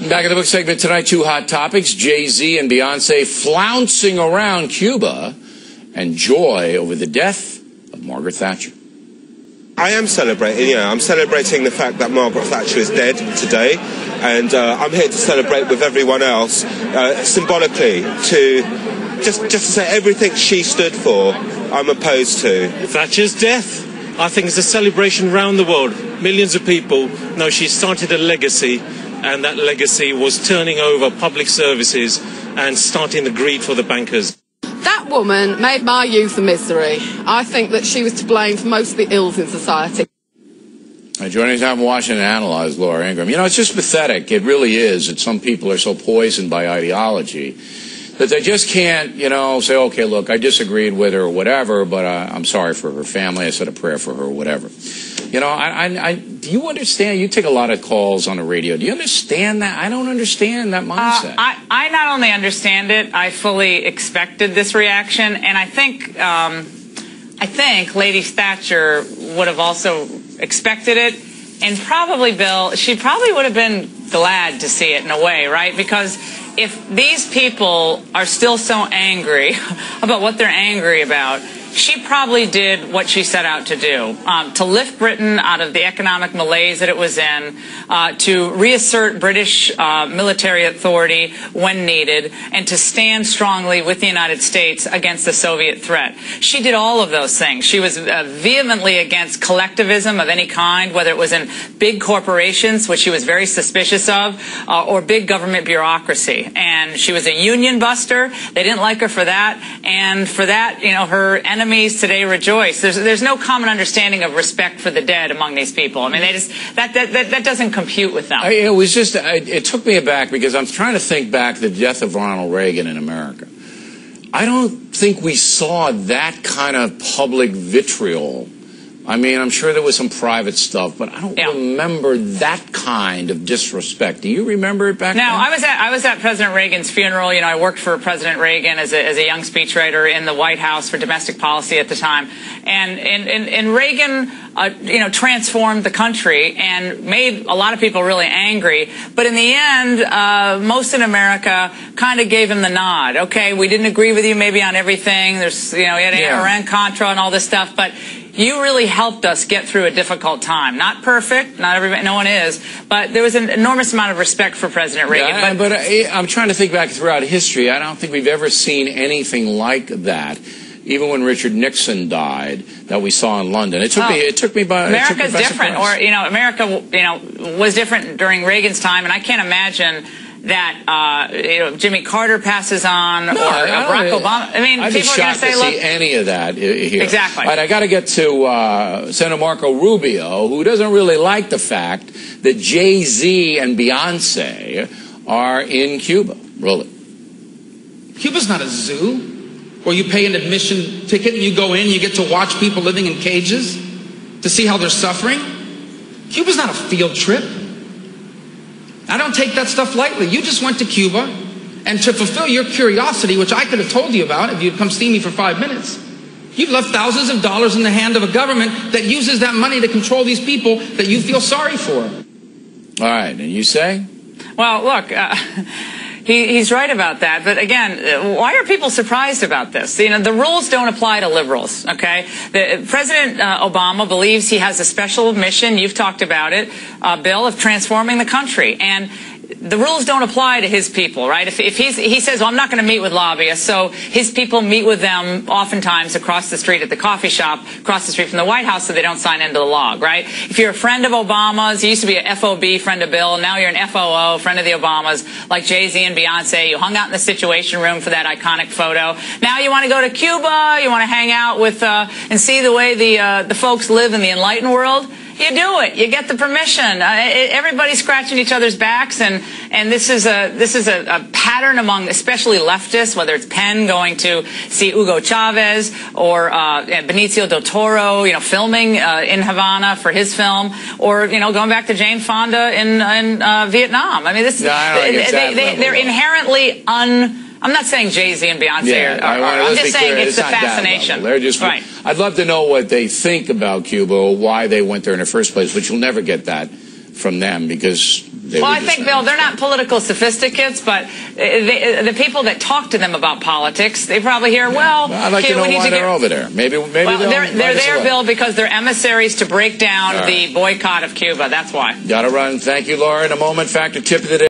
Back in the book segment tonight, two hot topics, Jay-Z and Beyonce flouncing around Cuba, and joy over the death of Margaret Thatcher. I am celebrating, I'm celebrating the fact that Margaret Thatcher is dead today, and I'm here to celebrate with everyone else, symbolically, to just to say everything she stood for, I'm opposed to. Thatcher's death, I think, is a celebration around the world. Millions of people know she started a legacy, and that legacy was turning over public services and starting the greed for the bankers. That woman made my youth a misery. I think that she was to blame for most of the ills in society. Joining us now from Washington to analyze Laura Ingraham. You know, it's just pathetic. It really is that some people are so poisoned by ideology that they just can't, say, okay, look, I disagreed with her or whatever, but I'm sorry for her family. I said a prayer for her or whatever. Do you understand? You take a lot of calls on the radio. Do you understand that? I don't understand that mindset. I not only understand it, I fully expected this reaction, and I think Lady Thatcher would have also expected it, and probably, Bill, she probably would have been glad to see it in a way, right? Because if these people are still so angry about what they're angry about, she probably did what she set out to do, to lift Britain out of the economic malaise that it was in, to reassert British military authority when needed, and to stand strongly with the United States against the Soviet threat. She did all of those things. She was vehemently against collectivism of any kind, whether it was in big corporations, which she was very suspicious of, or big government bureaucracy. And she was a union buster. They didn't like her for that. And for that, her enemies today rejoice. There's no common understanding of respect for the dead among these people. I mean, that doesn't compute with them. It took me aback because I'm trying to think back the death of Ronald Reagan in America. I don't think we saw that kind of public vitriol. I mean, I'm sure there was some private stuff, but I don't remember that kind of disrespect. Do you remember it back then? No, I was at President Reagan's funeral. I worked for President Reagan as a young speechwriter in the White House for domestic policy at the time. And Reagan, transformed the country and made a lot of people really angry. But in the end, most in America kind of gave him the nod. Okay, we didn't agree with you maybe on everything. There's, he had Iran-Contra and all this stuff, but you really helped us get through a difficult time. Not perfect, no one is, but there was an enormous amount of respect for President Reagan. But I'm trying to think back throughout history. I don't think we've ever seen anything like that. Even when Richard Nixon died, that we saw in London, it took me by America's different, America, was different during Reagan's time, and I can't imagine that Jimmy Carter passes on, or Barack Obama. I mean, people are going to say, "Look, see any of that here." Exactly. All right, I got to get to Senator Marco Rubio, who doesn't really like the fact that Jay-Z and Beyonce are in Cuba. Really, Cuba's not a zoo where you pay an admission ticket and you go in, you get to watch people living in cages to see how they're suffering. Cuba's not a field trip. I don't take that stuff lightly. You just went to Cuba, and to fulfill your curiosity, which I could have told you about if you'd come see me for 5 minutes, you've left thousands of dollars in the hand of a government that uses that money to control these people that you feel sorry for. All right, and you say? Well, look, he's right about that. But again, why are people surprised about this? The rules don't apply to liberals, okay? President Obama believes he has a special mission. You've talked about it, Bill, of transforming the country. And the rules don't apply to his people, right? If he says, well, I'm not going to meet with lobbyists, so his people meet with them oftentimes across the street at the coffee shop, across the street from the White House, so they don't sign into the log, right? If you're a friend of Obama's, you used to be an FOB, friend of Bill, now you're an FOO, friend of the Obamas, like Jay-Z and Beyonce. You hung out in the Situation Room for that iconic photo. Now you want to go to Cuba, you want to hang out with and see the way the folks live in the enlightened world. You do it. You get the permission. Everybody's scratching each other's backs, and this is a pattern among especially leftists, whether it's Penn going to see Hugo Chavez or Benicio del Toro, filming in Havana for his film, or going back to Jane Fonda in Vietnam. I mean, they're inherently I'm not saying Jay-Z and Beyonce are. I'm just saying it's the fascination. They're just right. I'd love to know what they think about Cuba or why they went there in the first place, but you'll never get that from them because Well, I think, Bill, they're not political sophisticates, but the people that talk to them about politics, they probably hear, well, I'd like to know why they're over there. Maybe well, they're there, Bill, because they're emissaries to break down the boycott of Cuba. That's why. Got to run. Thank you, Laura. In a moment, Factor Tip of the Day.